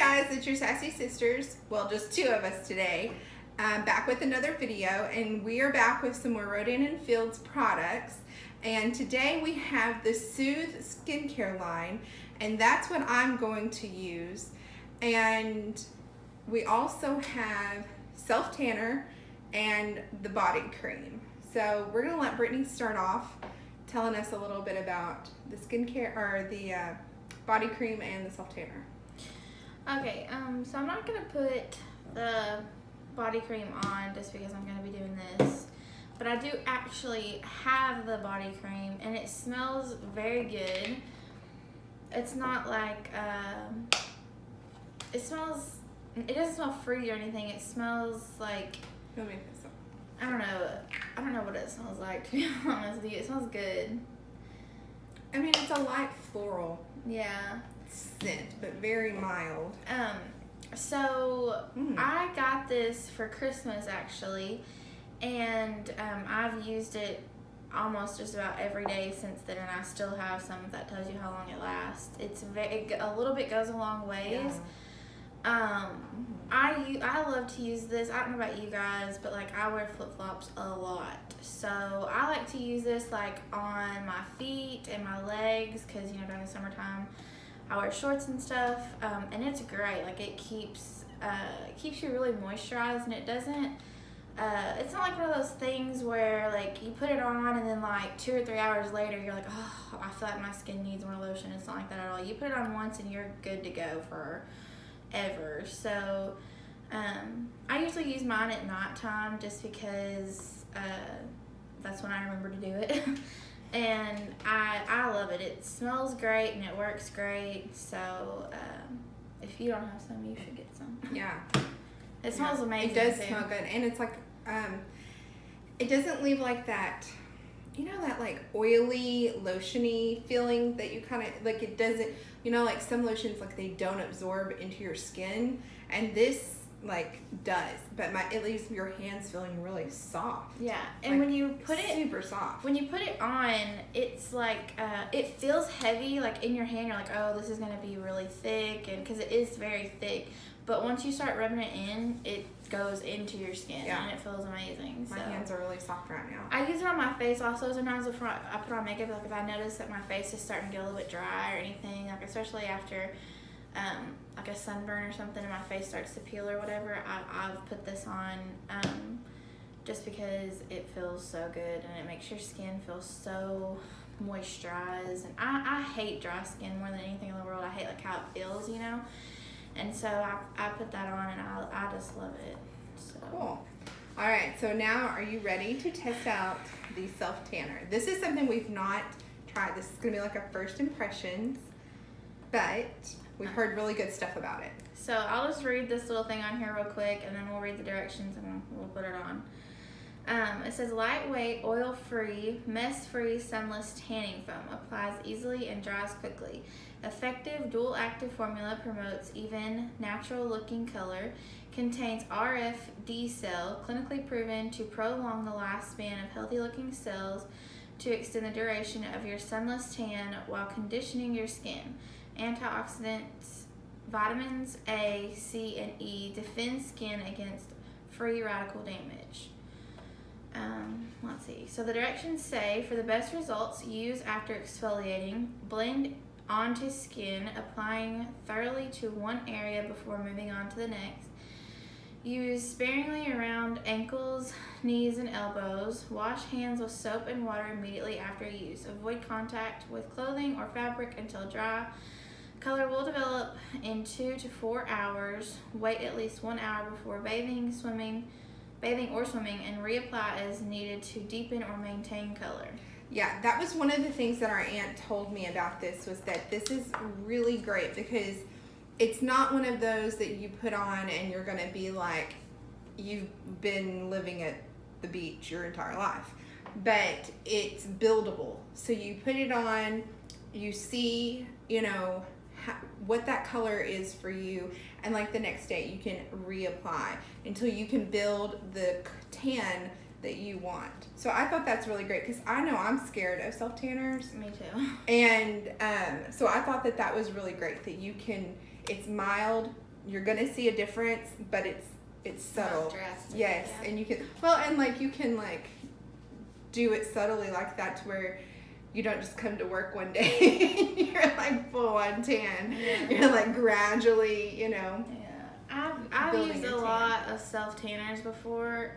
guys, it's your Sassy Sisters. Well, just two of us today. Back with another video, and we are back with some more Rodan+Fields products. And today we have the Soothe skincare line, and that's what I'm going to use. And we also have self tanner and the body cream. So we're gonna let Brittany start off telling us a little bit about the skincare or the body cream and the self tanner. Okay, so I'm not gonna put the body cream on just because I'm gonna be doing this, but I do actually have the body cream and it smells very good. It's not like, it doesn't smell fruity or anything. It smells like, Let me put some. I don't know what it smells like, to be honest with you. It smells good. I mean, it's a light floral Yeah. scent, but very mild. So I got this for Christmas actually, and I've used it almost just about every day since then, and I still have some. If that tells you how long it lasts. A little bit goes a long ways. Yeah. I love to use this. I don't know about you guys, but like I wear flip-flops a lot, so I like to use this like on my feet and my legs, because you know during the summertime I wear shorts and stuff, and it's great. Like it keeps you really moisturized, and it doesn't. It's not like one of those things where like you put it on and then like 2 or 3 hours later you're like, oh, I feel like my skin needs more lotion. It's not like that at all. You put it on once and you're good to go forever. So I usually use mine at nighttime just because that's when I remember to do it. And I love it. It smells great and it works great. So if you don't have some, you should get some. Yeah. It smells amazing. It does too. smell good, and it's like it doesn't leave like that, you know, that like oily, lotiony feeling that you kind of like. It doesn't, you know, like some lotions like they don't absorb into your skin, and this like does, but it leaves your hands feeling really soft. Yeah, and like, when you put it super soft. When you put it on, it's like it feels heavy. Like in your hand, you're like, oh, this is gonna be really thick, and because it is very thick. But once you start rubbing it in, it goes into your skin, and it feels amazing. My hands are really soft right now. I use it on my face also sometimes before I put on makeup. Like if I notice that my face is starting to get a little bit dry or anything, like especially after like a sunburn or something and my face starts to peel or whatever, I've put this on just because it feels so good and it makes your skin feel so moisturized. And I hate dry skin more than anything in the world. I hate like how it feels, you know. And so I put that on and I just love it. So. Cool. All right, so now are you ready to test out the self tanner? This is something we've not tried. This is gonna be like a first impressions, but we've heard really good stuff about it. So I'll just read this little thing on here real quick, and then we'll read the directions and we'll put it on. It says lightweight, oil-free, mess-free, sunless tanning foam. Applies easily and dries quickly. Effective dual-active formula promotes even, natural-looking color. Contains RFD cell, clinically proven to prolong the lifespan of healthy-looking cells to extend the duration of your sunless tan while conditioning your skin. Antioxidants, vitamins A, C, and E defend skin against free radical damage. Let's see. So the directions say, for the best results, use after exfoliating. Blend onto skin, applying thoroughly to one area before moving on to the next. Use sparingly around ankles, knees, and elbows. Wash hands with soap and water immediately after use. Avoid contact with clothing or fabric until dry. Color will develop in 2 to 4 hours. Wait at least 1 hour before bathing or swimming, and reapply as needed to deepen or maintain color. Yeah, that was one of the things that our aunt told me about this, was that this is really great because it's not one of those that you put on and you're going to be like you've been living at the beach your entire life, but it's buildable. So you put it on, you see, you know, what that color is for you, and like the next day you can reapply until you can build the tan that you want. So I thought that's really great because I know I'm scared of self tanners. Me too. And so I thought that was really great that you can, it's mild, you're gonna see a difference, but it's subtle. Not drastic, Yes, yeah. and you can you can like do it subtly like that to where you don't just come to work one day you're like full on tan. Yeah. You're like gradually, Yeah, I've building used your a tan. lot of self tanners before.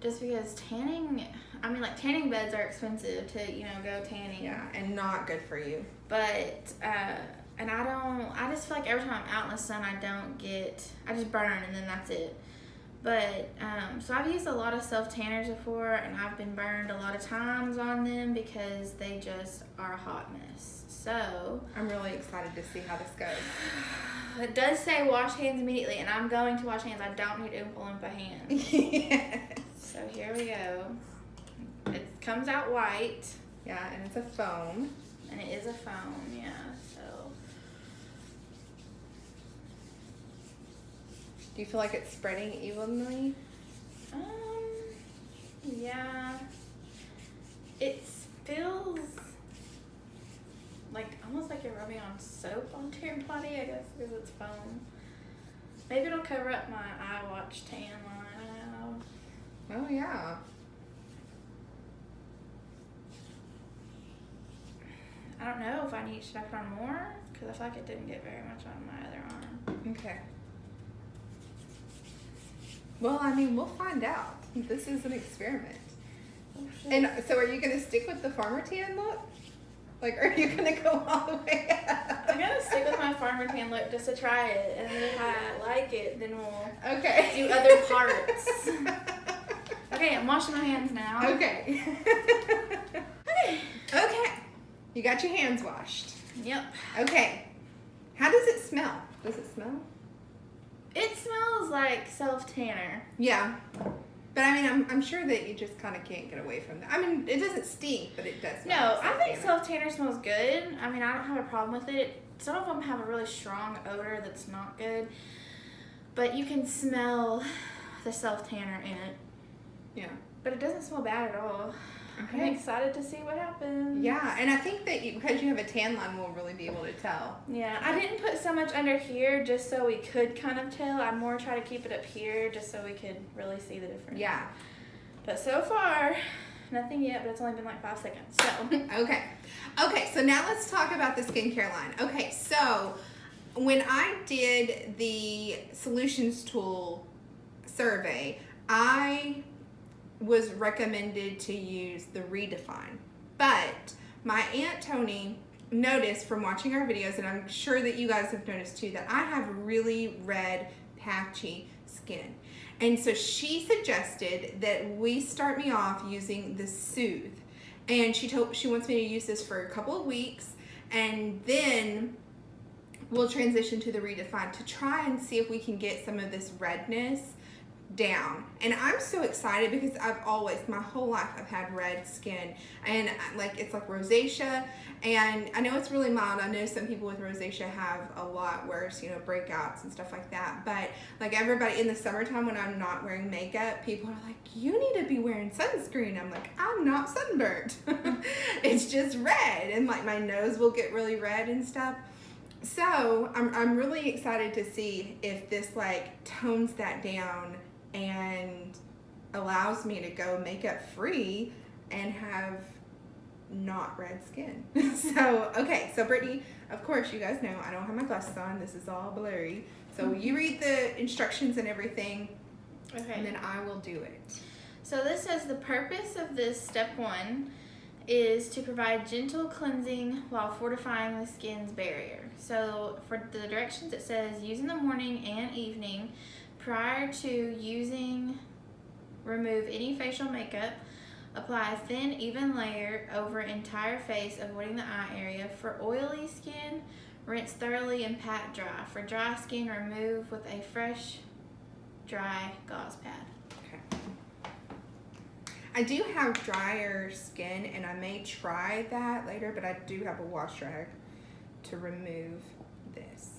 Just because tanning beds are expensive to go tanning. Yeah, and not good for you. But and I just feel like every time I'm out in the sun, I just burn and then that's it. But so I've used a lot of self tanners before, and I've been burned a lot of times on them because they just are a hot mess. So I'm really excited to see how this goes. it does say wash hands immediately, and I'm going to wash hands. I don't need Oompa Loompa hands. Yes. So here we go. It comes out white. Yeah, and it's a foam. And it is a foam, yeah, so. Do you feel like it's spreading evenly? Yeah. It feels like almost like you're rubbing on soap onto your body, I guess, because it's foam. Maybe it'll cover up my iWatch tan line. I don't know. Oh, yeah. I don't know if should I put on more? Because I feel like it didn't get very much on my other arm. Okay. Well, we'll find out. This is an experiment. Oh, shit. And so are you going to stick with the farmer tan look? Like, are you going to go all the way up? I'm going to stick with my farmer tan look just to try it. And then if I like it, then we'll Okay. do other parts. Okay, I'm washing my hands now. Okay. Okay. You got your hands washed. Yep. Okay. How does it smell? Does it smell? It smells like self-tanner. Yeah. But I'm sure that you just kind of can't get away from that. It doesn't stink, but it does smell. No, like I think self-tanner. self-tanner smells good. I don't have a problem with it. Some of them have a really strong odor that's not good. But you can smell the self-tanner in it. Yeah. But it doesn't smell bad at all. Okay. I'm excited to see what happens. Yeah, and I think that because you have a tan line, we'll really be able to tell. Yeah, I didn't put so much under here just so we could kind of tell. I more try to keep it up here just so we could really see the difference. Yeah. But so far, nothing yet, but it's only been like 5 seconds. So. Okay, so now let's talk about the skincare line. Okay, so when I did the Solutions Tool survey, I was recommended to use the Redefine. But my Aunt Tony noticed from watching our videos, and I'm sure that you guys have noticed too, that I have really red, patchy skin. And so she suggested that we start me off using the Soothe. And she wants me to use this for a couple of weeks, and then we'll transition to the Redefine to try and see if we can get some of this redness down. And I'm so excited because my whole life I've had red skin, and it's like rosacea, and I know it's really mild. I know some people with rosacea have a lot worse, breakouts and stuff like that, but like everybody in the summertime when I'm not wearing makeup, people are like, you need to be wearing sunscreen. I'm like, I'm not sunburnt. It's just red, and like my nose will get really red and stuff. So I'm really excited to see if this like tones that down and allows me to go makeup free and have not red skin. So Brittany, of course you guys know I don't have my glasses on. This is all blurry. So you read the instructions and everything, Okay. and then I will do it. So this says the purpose of this step 1 is to provide gentle cleansing while fortifying the skin's barrier. So for the directions it says use in the morning and evening. Prior to using, remove any facial makeup. Apply a thin, even layer over entire face, avoiding the eye area. For oily skin, rinse thoroughly and pat dry. For dry skin, remove with a fresh, dry gauze pad. Okay. I do have drier skin, and I may try that later, but I do have a wash rag to remove this.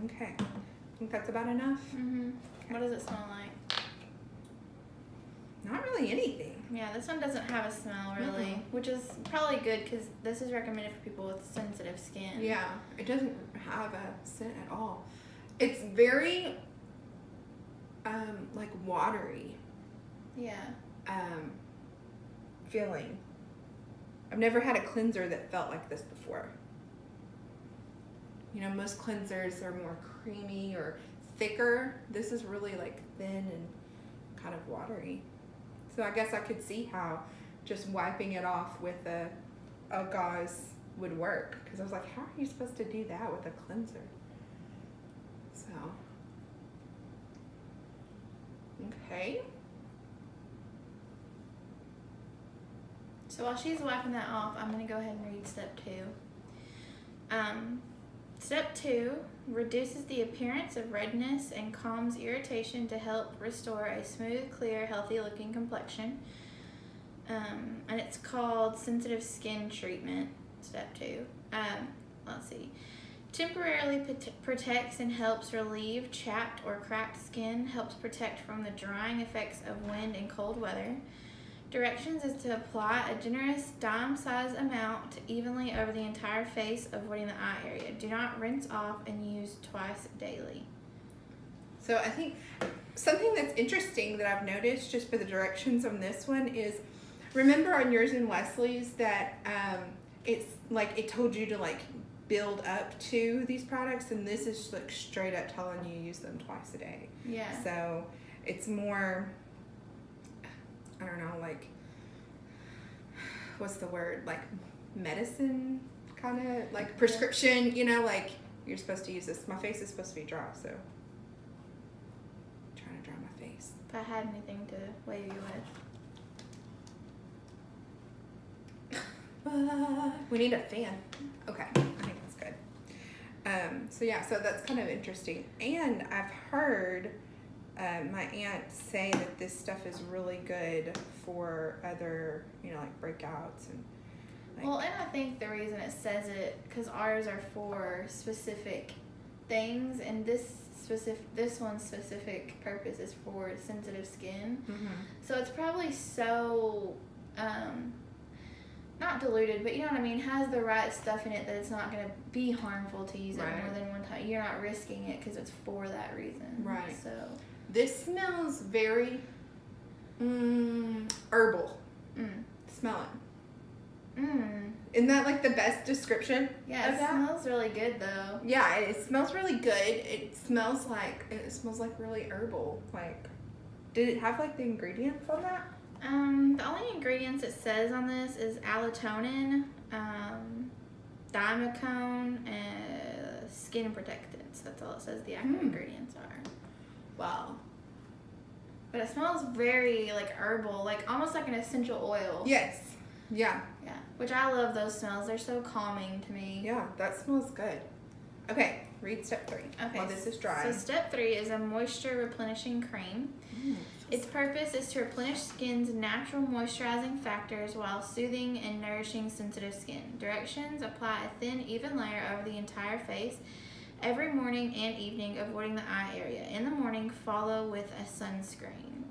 Okay. I think that's about enough. Mm-hmm. What does it smell like? Not really anything. Yeah, this one doesn't have a smell really, Mm-mm. which is probably good because this is recommended for people with sensitive skin. Yeah, it doesn't have a scent at all. It's very, like watery. Yeah. Feeling. I've never had a cleanser that felt like this before. You know, most cleansers are more creamy or thicker. This is really like thin and kind of watery. So I guess I could see how just wiping it off with a gauze would work. Because I was like, how are you supposed to do that with a cleanser? So, okay. So while she's wiping that off, I'm going to go ahead and read step 2. Step 2 reduces the appearance of redness and calms irritation to help restore a smooth, clear, healthy-looking complexion. And it's called sensitive skin treatment, step 2. Let's see. Temporarily protects and helps relieve chapped or cracked skin, helps protect from the drying effects of wind and cold weather. Directions is to apply a generous dime-sized amount evenly over the entire face, avoiding the eye area. Do not rinse off and use twice daily. So I think something that's interesting that I've noticed just for the directions on this one is, remember on yours and Wesley's that it's like it told you to like build up to these products, and this is like straight up telling you use them twice a day. Yeah. So it's more, I don't know, like, what's the word? Like medicine, kind of like prescription, you know, like you're supposed to use this. My face is supposed to be dry, so I'm trying to dry my face. If I had anything to wave you with. We need a fan. Okay, I think that's good. So yeah, so that's kind of interesting. And I've heard my aunt say that this stuff is really good for other, you know, like breakouts and like, Well, and I think the reason it says it, because ours are for specific things, and this one's specific purpose is for sensitive skin. mm-hmm. So it's probably so, not diluted, but you know what I mean, has the right stuff in it that it's not going to be harmful to use it Right. more than one time. You're not risking it because it's for that reason. Right. So. This smells very herbal. Smell it. Isn't that like the best description? Yeah, of it that? smells really good though. Yeah, it smells really good. It smells like really herbal. Like, did it have like the ingredients on that? The only ingredients it says on this is allotonin, dimecone, and skin protectants. That's all it says the active ingredients are. Wow. But it smells very like herbal, like almost like an essential oil. Yes. Yeah. Yeah. Which I love those smells. They're so calming to me. Yeah, that smells good. Okay, read step 3. Okay. While this is dry. So step 3 is a moisture replenishing cream. Its purpose is to replenish skin's natural moisturizing factors while soothing and nourishing sensitive skin. Directions: apply a thin, even layer over the entire face every morning and evening, avoiding the eye area. In the morning, follow with a sunscreen.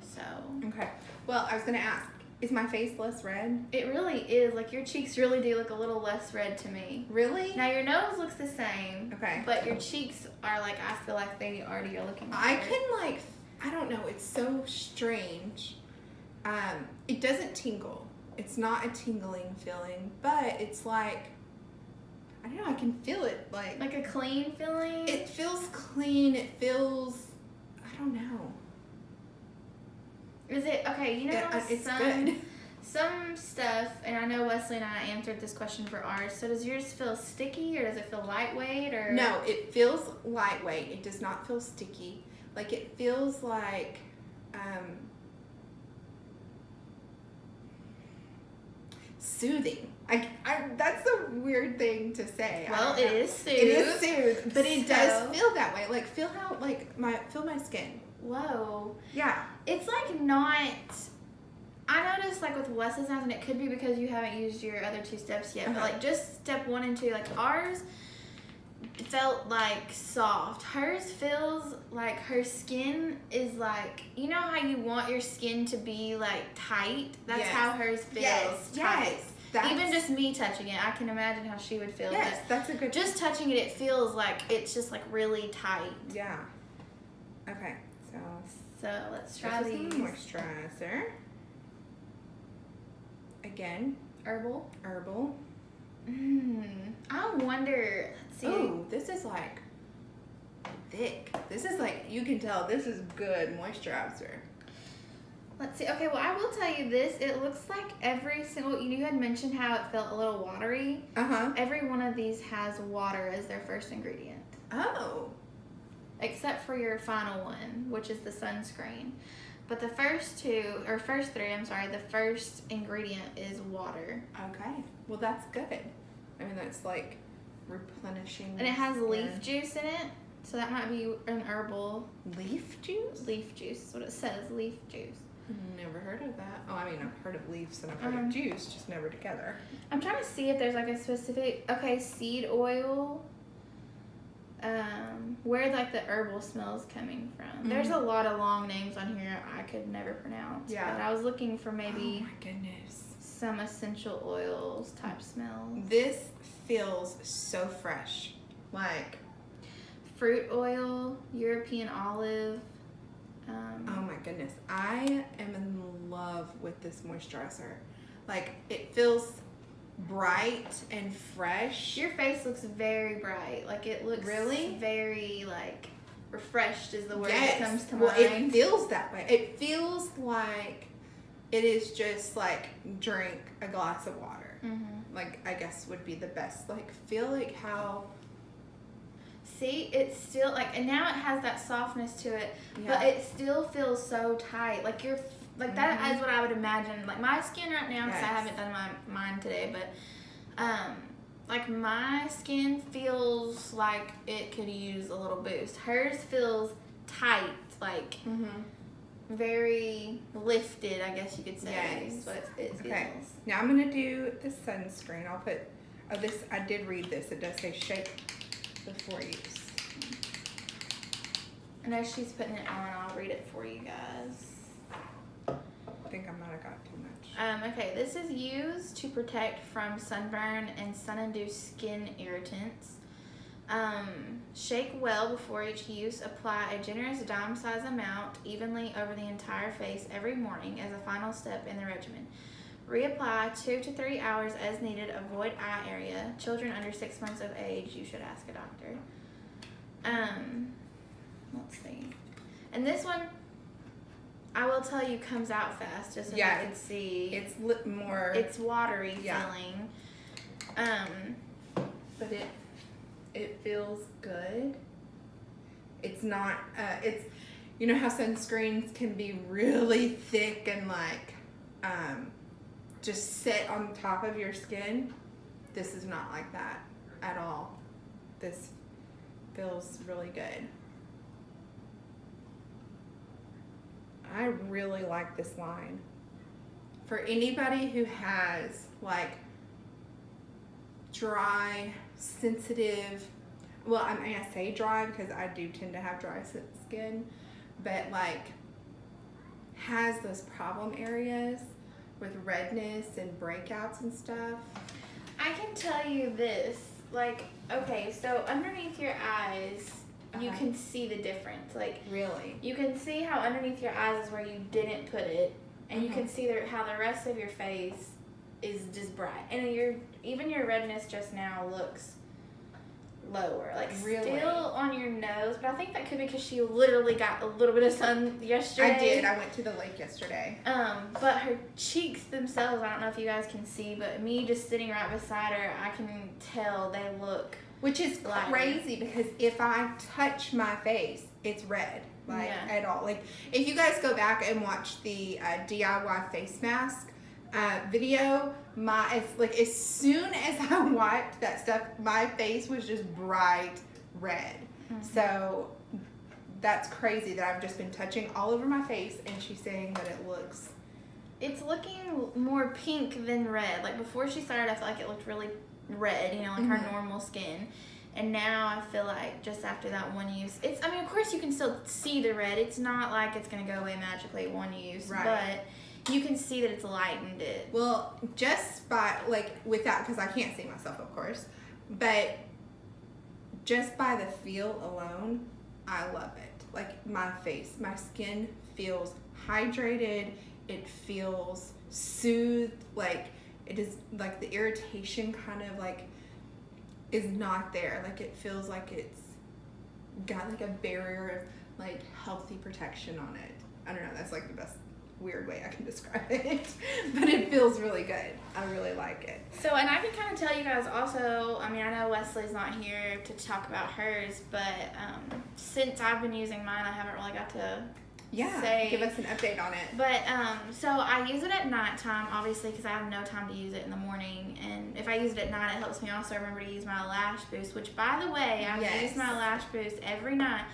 So. Okay. Well, I was going to ask, is my face less red? It really is. Like, your cheeks really do look a little less red to me. Really? Now, your nose looks the same. Okay. But your cheeks are, like, I feel like they already are looking I better. can, like, I don't know. It's so strange. It doesn't tingle. It's not a tingling feeling, but it's like, I don't know. I can feel it. Like a clean feeling? It feels clean. It feels, I don't know. Is it, okay, you know, It's good. Some stuff, and I know Wesley and I answered this question for ours, so does yours feel sticky, or does it feel lightweight, or? No, it feels lightweight. It does not feel sticky. Like, it feels like, soothing. That's a weird thing to say. Well, it is soothed. It is soothed, but it does So- feel that way. Like, feel how, like, feel my skin. Whoa. Yeah. It's like not, I noticed like with Wesley's eyes, and it could be because you haven't used your other 2 steps yet, but like just step 1 and 2, like ours felt like soft. Hers feels like her skin is like, you know how you want your skin to be like tight? That's Yes. how hers feels. Yes. Tight. Yes. Even just me touching it, I can imagine how she would feel. Yes, that's a good. Just touching it, it feels like it's just like really tight. Yeah. Okay, so let's try this these. is a moisturizer. Again, Herbal. I wonder. Let's see. Oh, this is like thick. This is like, you can tell this is good moisturizer. Let's see. Okay, well, I will tell you this. It looks like every single, you had mentioned how it felt a little watery. Every one of these has water as their first ingredient. Oh. Except for your final one, which is the sunscreen. But the first three, the first ingredient is water. Okay. Well, that's good. I mean, that's like replenishing. And it has leaf juice in it. So that might be an herbal. Leaf juice? Leaf juice is what it says. Leaf juice. Never heard of that. Oh, I mean, I've heard of leaves and I've heard of juice, just never together. I'm trying to see if there's like a specific, seed oil. Where like the herbal smell is coming from. There's a lot of long names on here I could never pronounce. Yeah. But I was looking for maybe oh my goodness, some essential oils type smells. This feels so fresh. Like fruit oil, European olive. Oh my goodness. I am in love with this moisturizer. Like, it feels bright and fresh. Your face looks very bright. Like, it looks very, like, refreshed is the word that comes to mind. It feels that way. It feels like it is just like drink a glass of water. Like, I guess would be the best. Like, feel like how... See, it's still like, and now it has that softness to it, but it still feels so tight. Like you're, like that is what I would imagine. Like my skin right now, because I haven't done mine today, but like my skin feels like it could use a little boost. Hers feels tight, like very lifted, I guess you could say. Yes. But it feels. Okay. Now I'm gonna do the sunscreen. I'll put. Oh, this I did read this. It does say shake before use. And as she's putting it on, I'll read it for you guys. I think I might have got too much. Okay, this is used to protect from sunburn and sun-induced skin irritants. Shake well before each use. Apply a generous dime-size amount evenly over the entire face every morning as a final step in the regimen. Reapply 2 to 3 hours as needed. Avoid eye area. Children under 6 months of age, you should ask a doctor. Let's see. And this one, I will tell you, comes out fast, just so you can see. It's more. It's watery feeling. But it feels good. It's not. It's, you know how sunscreens can be really thick and like, just sit on top of your skin. This is not like that at all. This feels really good. I really like this line. For anybody who has like dry, sensitive, well, I mean, I say dry because I do tend to have dry skin, but like has those problem areas with redness and breakouts and stuff. I can tell you this, like, okay, so underneath your eyes, you can see the difference. Like, really, you can see how underneath your eyes is where you didn't put it, and you can see how the rest of your face is just bright, and even your redness just now looks lower, like still on your nose, but I think that could be because she literally got a little bit of sun yesterday. I did. I went to the lake yesterday. But her cheeks themselves, I don't know if you guys can see, but me just sitting right beside her, I can tell they look. Which is crazy because if I touch my face, it's red, like at all. Like if you guys go back and watch the DIY face mask video, it's like as soon as I wiped that stuff, my face was just bright red. So that's crazy that I've just been touching all over my face, and she's saying that it looks. It's looking more pink than red. Like before she started, I felt like it looked really red, you know, like her normal skin. And now I feel like just after that one use, I mean, of course you can still see the red. It's not like it's going to go away magically one use. Right. But you can see that it's lightened it. Well, just by, like, without, because I can't see myself, of course, but just by the feel alone, I love it. Like, my face, my skin feels hydrated. It feels soothed. Like, it is, like, the irritation kind of, like, is not there. Like, it feels like it's got, like, a barrier of, like, healthy protection on it. I don't know. That's, like, the best weird way I can describe it. But it feels really good. I really like it. So, and I can kind of tell you guys also, I mean, I know Wesley's not here to talk about hers, but since I've been using mine, I haven't really got to say. Give us an update on it. But, so I use it at nighttime, obviously, because I have no time to use it in the morning. And if I use it at night, it helps me also remember to use my lash boost, which, by the way, I've used my lash boost every night.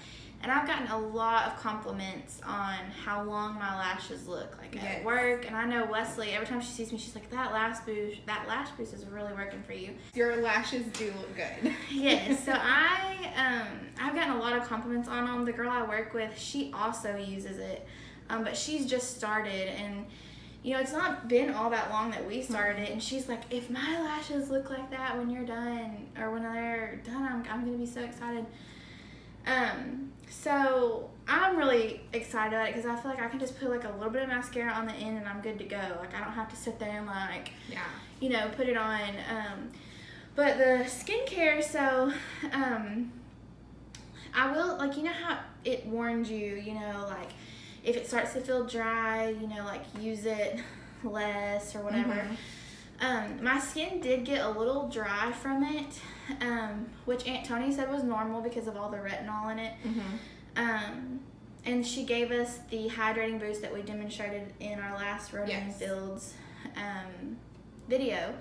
And I've gotten a lot of compliments on how long my lashes look, like at work. And I know Wesley, every time she sees me, she's like, that lash boost is really working for you. Your lashes do look good. Yes. So I've gotten a lot of compliments on them. The girl I work with, she also uses it, but she's just started, and you know, it's not been all that long that we started it. And she's like, if my lashes look like that when you're done, or when they're done, I'm gonna be so excited. So I'm really excited about it because I feel like I can just put like a little bit of mascara on the end and I'm good to go. Like, I don't have to sit there and like, you know, put it on. But the skincare, so, I will, like, you know how it warns you, you know, like if it starts to feel dry, you know, like use it less or whatever. My skin did get a little dry from it, which Aunt Tony said was normal because of all the retinol in it. And she gave us the hydrating boost that we demonstrated in our last Rodan+Fields video.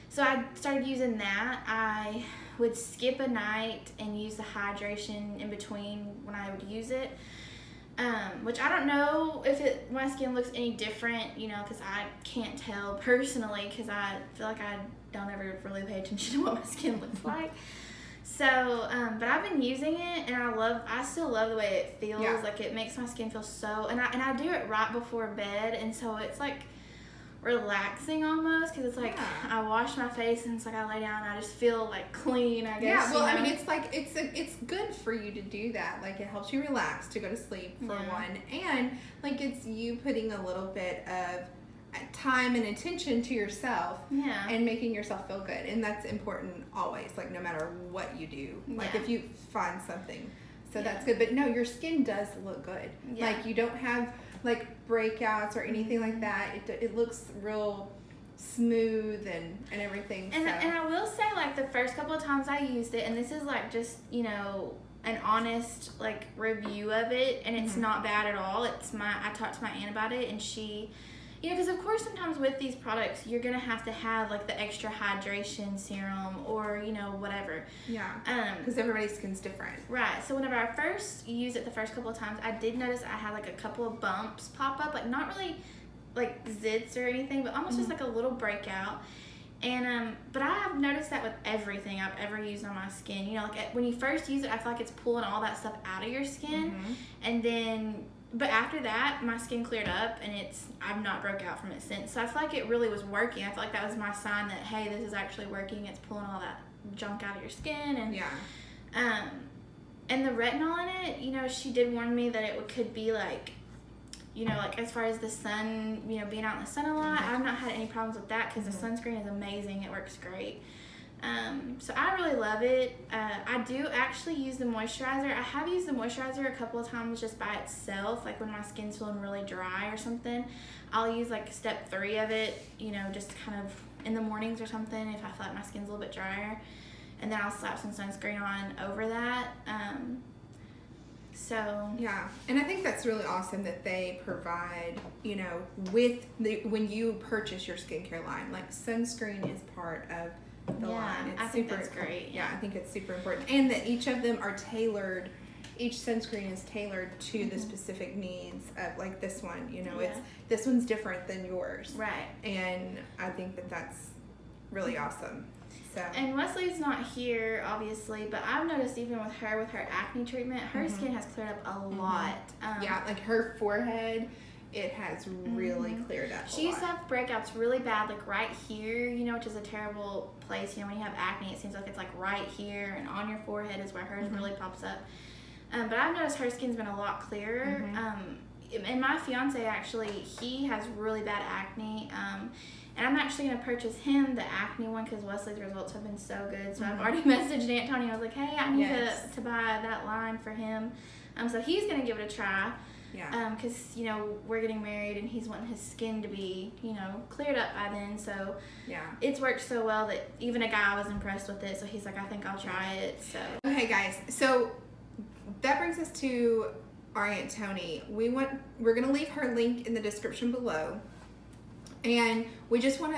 So I started using that. I would skip a night and use the hydration in between when I would use it. Which I don't know if my skin looks any different, you know, because I can't tell personally, because I feel like I don't ever really pay attention to what my skin looks like. So, but I've been using it, and I still love the way it feels. Like, it makes my skin feel so, and I do it right before bed, and so it's like relaxing almost, because it's like I wash my face and it's like I lay down and I just feel like clean, I guess. Yeah, well, I mean, it's like it's good for you to do that. Like, it helps you relax, to go to sleep for one, and like it's you putting a little bit of time and attention to yourself and making yourself feel good, and that's important always, like no matter what you do, like if you find something, so that's good. But no, your skin does look good. Like, you don't have like breakouts or anything like that. It looks real smooth and everything. And I will say, like, the first couple of times I used it, and this is like just, you know, an honest like review of it, and it's not bad at all. I talked to my aunt about it, and she, you know, because of course sometimes with these products you're gonna have to have like the extra hydration serum or, you know, whatever. Because everybody's skin's different. Right. So whenever I first used it the first couple of times, I did notice I had like a couple of bumps pop up, like not really like zits or anything, but almost just like a little breakout. And but I have noticed that with everything I've ever used on my skin. You know, like when you first use it, I feel like it's pulling all that stuff out of your skin, and then. But after that, my skin cleared up, and I've not broke out from it since. So I feel like it really was working. I feel like that was my sign that, hey, this is actually working. It's pulling all that junk out of your skin. And and the retinol in it, you know, she did warn me that it could be like, you know, like as far as the sun, you know, being out in the sun a lot. I've not had any problems with that because the sunscreen is amazing. It works great. So I really love it. I do actually use the moisturizer. I have used the moisturizer a couple of times just by itself, like when my skin's feeling really dry or something. I'll use like step 3 of it, you know, just kind of in the mornings or something if I feel like my skin's a little bit drier. And then I'll slap some sunscreen on over that. Yeah, and I think that's really awesome that they provide, you know, when you purchase your skincare line, like sunscreen is part of the line. I think that's great. Yeah, I think it's super important, and that each of them are tailored. Each sunscreen is tailored to the specific needs of, like, this one. You know, this one's different than yours, right? And I think that that's really awesome. So. And Wesley's not here, obviously, but I've noticed even with her acne treatment, her skin has cleared up a lot. Like her forehead it has really cleared up. She used to have breakouts really bad, like right here, you know, which is a terrible place. You know, when you have acne, it seems like it's like right here and on your forehead is where hers really pops up. But I've noticed her skin's been a lot clearer. And my fiance, actually, he has really bad acne. And I'm actually going to purchase him the acne one because Wesley's results have been so good. So I've already messaged Aunt Tony. I was like, hey, I need to buy that line for him. So he's going to give it a try. Yeah. Because, you know, we're getting married and he's wanting his skin to be, you know, cleared up by then. So yeah, it's worked so well that even a guy was impressed with it. So he's like, I think I'll try it. So okay, guys. So that brings us to our Aunt Tony. We're going to leave her link in the description below. And we just want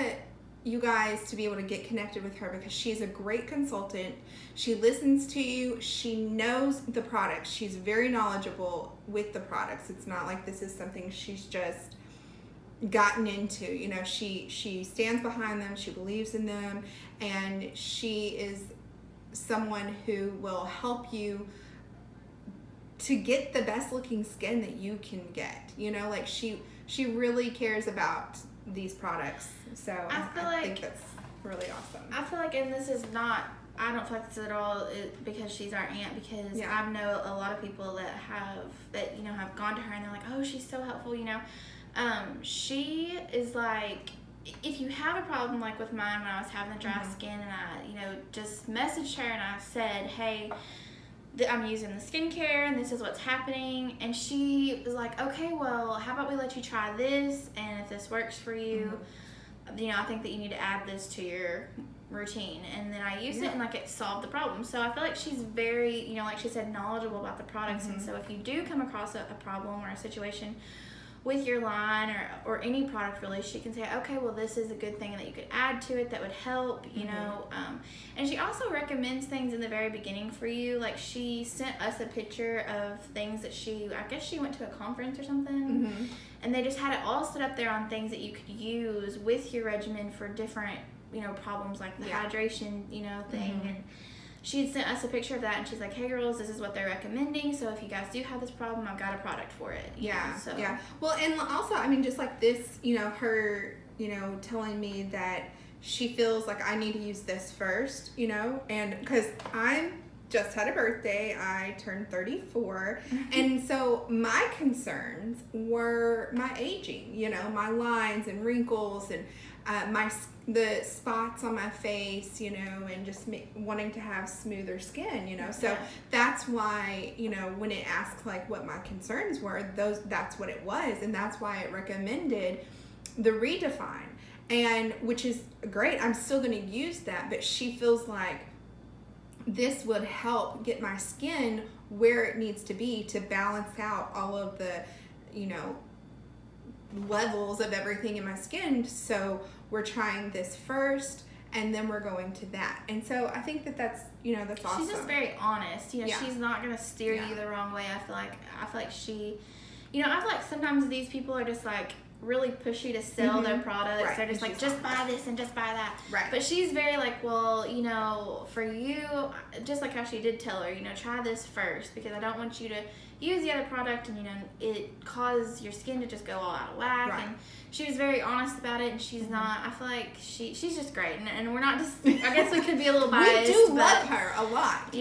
you guys to be able to get connected with her because she's a great consultant. She listens to you. She knows the products. She's very knowledgeable with the products. It's not like this is something she's just gotten into. You know, she stands behind them. She believes in them. And she is someone who will help you to get the best looking skin that you can get. You know, like she really cares about these products. So I think that's really awesome. I feel like, and this is not, I don't feel like this at all because she's our aunt, because I know a lot of people that you know, have gone to her and they're like, oh, she's so helpful, you know. She is like, if you have a problem like with mine when I was having the dry skin, and I, you know, just messaged her and I said, hey, I'm using the skincare and this is what's happening, and she was like, okay, well, how about we let you try this, and if this works for you, you know, I think that you need to add this to your routine. And then I used it and like it solved the problem. So I feel like she's very, you know, like she said, knowledgeable about the products. And so if you do come across a problem or a situation with your line or any product really, she can say, okay, well, this is a good thing that you could add to it that would help, you know. And she also recommends things in the very beginning for you. Like she sent us a picture of things that I guess she went to a conference or something, and they just had it all set up there on things that you could use with your regimen for different, you know, problems like the hydration, you know, thing. And she had sent us a picture of that, and she's like, hey girls, this is what they're recommending, so if you guys do have this problem, I've got a product for it. Well, and also, I mean, just like this, you know, her, you know, telling me that she feels like I need to use this first, you know, and because I just had a birthday, I turned 34, and so my concerns were my aging, you know, my lines and wrinkles and the spots on my face, you know, and just wanting to have smoother skin, you know. So that's why, you know, when it asked like what my concerns were, that's what it was, and that's why it recommended the Redefine, and which is great. I'm still going to use that, but she feels like this would help get my skin where it needs to be to balance out all of the, you know, levels of everything in my skin. So we're trying this first and then we're going to that. And so I think that's, you know, that's awesome. She's just very honest, you know. She's not going to steer you the wrong way. I feel like she, you know, I feel like sometimes these people are just like really pushy to sell their products. They're just like, just buy this and just buy that. But she's very like, well, you know, for you, just like how she did tell her, you know, try this first, because I don't want you to use the other product and, you know, it cause your skin to just go all out of whack. And she was very honest about it, and she's not, I feel like she's just great, and we're not just, I guess we could be a little biased. We do love her a lot.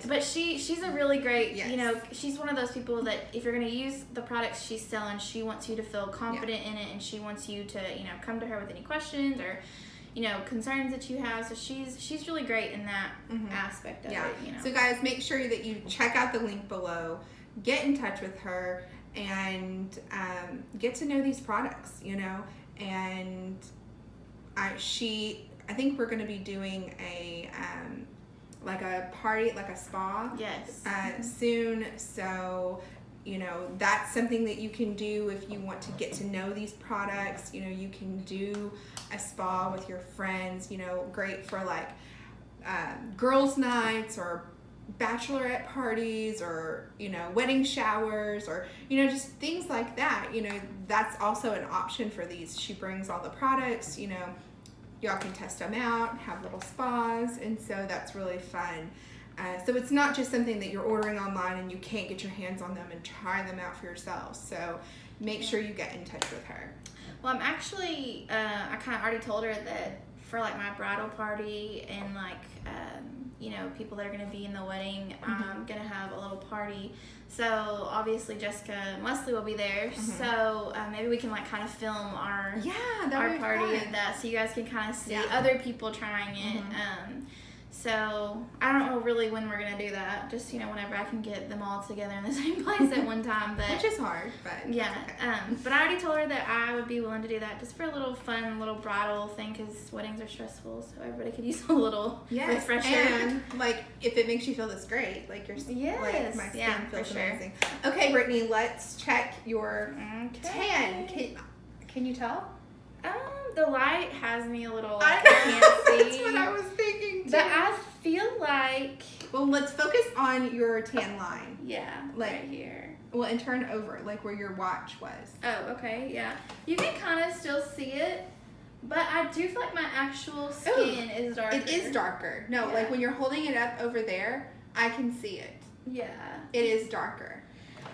But she's a really great, you know, she's one of those people that if you're going to use the products she's selling, she wants you to feel confident in it, and she wants you to, you know, come to her with any questions or, you know, concerns that you have. So she's really great in that aspect of it, you know. So guys, make sure that you check out the link below, get in touch with her, and get to know these products, you know. And I think we're going to be doing a like a party, like a spa soon. So, you know, that's something that you can do if you want to get to know these products. You know, you can do a spa with your friends, you know, great for like girls' nights or bachelorette parties, or, you know, wedding showers, or, you know, just things like that. You know, that's also an option for these. She brings all the products, you know, y'all can test them out, have little spas, and so that's really fun. So it's not just something that you're ordering online and you can't get your hands on them and try them out for yourself. So make sure you get in touch with her. Well, I'm actually, I kind of already told her that for like my bridal party and like, you know, people that are going to be in the wedding, I'm going to have a little party. So obviously Jessica and Wesley will be there. So maybe we can like kind of film our party and that, so you guys can kind of see other people trying it. So I don't know really when we're gonna do that. Just, you know, whenever I can get them all together in the same place at one time. But which is hard, but yeah. okay. But I already told her that I would be willing to do that just for a little fun, little bridal thing, because weddings are stressful. So everybody could use a little refresher. And like if it makes you feel this great, like your like my skin feels amazing. Okay, Brittany, let's check your tan. Can you tell? The light has me a little, like, I can't see. That's what I was thinking too. But I feel like... Well, let's focus on your tan line. Yeah, like, right here. Well, and turn over, like where your watch was. Oh, okay, yeah. You can kind of still see it, but I do feel like my actual skin is darker. It is darker. No, like when you're holding it up over there, I can see it. Yeah. It is darker.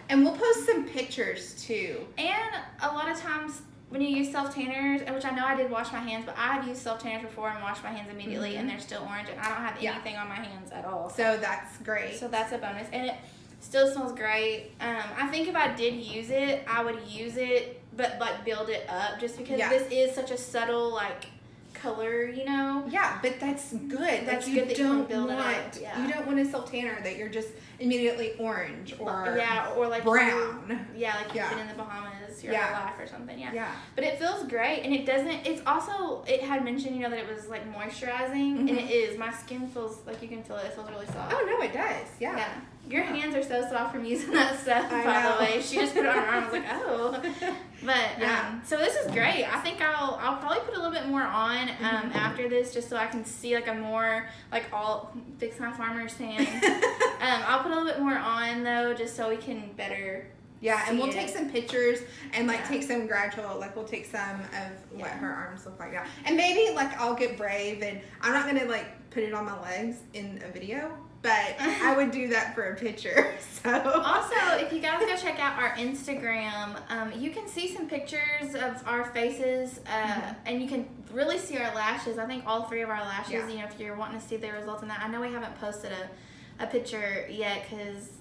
And we'll post some pictures too. And a lot of times... when you use self-tanners, which I know I did wash my hands, but I have used self-tanners before and washed my hands immediately, and they're still orange, and I don't have anything on my hands at all. So that's great. So that's a bonus. And it still smells great. I think if I did use it, I would use it, but like build it up, just because this is such a subtle, like, color, you know? Yeah, but that's good. That's like, good that you can build want, it up. Yeah. You don't want a self-tanner that you're just immediately orange or or like brown. Like you've been in the Bahamas your whole life or something. Yeah. But it feels great, and it doesn't. It's also, it had mentioned, you know, that it was like moisturizing, and it is. My skin feels like, you can feel it. It feels really soft. Oh no, it does. Yeah. Your hands are so soft from using that stuff. By the way, she just put it on her arm. I was like, oh. But so this is great. I think I'll probably put a little bit more on after this, just so I can see like a more like all fix my farmer's tan. I'll put a little bit more on though, just so we can better. Yeah, and we'll take some pictures and like take some gradual, like we'll take some of what her arms look like now. And maybe like I'll get brave and I'm not gonna like put it on my legs in a video, but I would do that for a picture. So also, if you guys go check out our Instagram, you can see some pictures of our faces, and you can really see our lashes. I think all three of our lashes. You know, if you're wanting to see the results in that, I know we haven't posted a picture yet because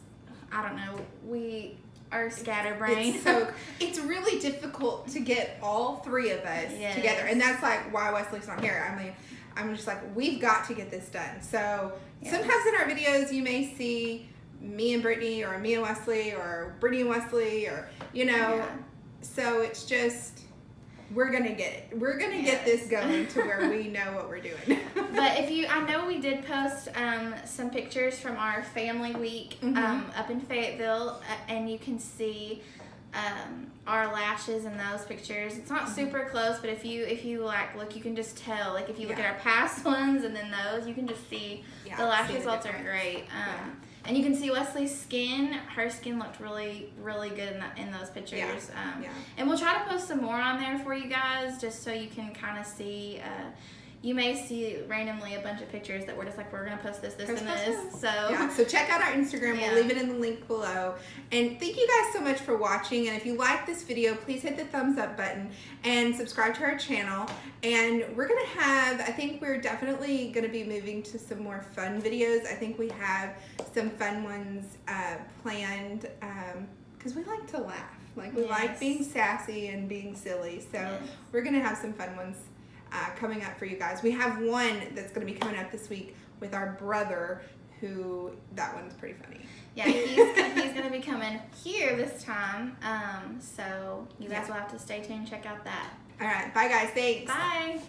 I don't know, we are scatterbrained. So it's really difficult to get all three of us together, and that's like why Wesley's not here. I mean, I'm just like, we've got to get this done. So sometimes in our videos you may see me and Brittany, or me and Wesley, or Brittany and Wesley, or you know. So it's just, we're gonna get it. We're gonna get this going to where we know what we're doing. But I know we did post some pictures from our family week up in Fayetteville, and you can see our lashes in those pictures. It's not super close, but if you like look, you can just tell. Like if you look at our past ones and then those, you can just see the lash results are great. And you can see Wesley's skin. Her skin looked really, really good in those pictures. And we'll try to post some more on there for you guys, just so you can kind of see. You may see randomly a bunch of pictures that we're just like, we're going to post this, and this. So check out our Instagram. We'll leave it in the link below. And thank you guys so much for watching. And if you like this video, please hit the thumbs up button and subscribe to our channel. And we're going to have, I think we're definitely going to be moving to some more fun videos. I think we have some fun ones planned because we like to laugh. Like we like being sassy and being silly. So we're going to have some fun ones coming up for you guys. We have one that's going to be coming up this week with our brother, who, that one's pretty funny. Yeah, he's going to be coming here this time. So you guys will have to stay tuned and check out that. All right. Bye, guys. Thanks. Bye.